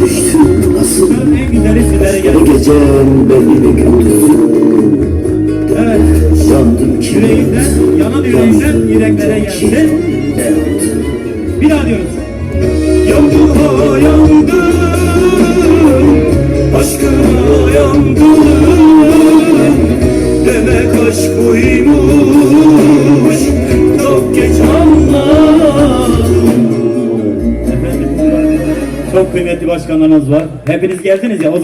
düştüm nasıl? En güzeli sizlere O gelsin. gecem beni güldürsün. Evet. Yandım ki Yüreğinden, yanan yüreğinden yüreklere gelsin. Bir daha diyoruz. Yandım ha yandım, aşkına yandım. Demek aşk buymuş, çok geç anladım. Efendim, çok kıymetli başkanlarınız var. Hepiniz geldiniz ya, o zaman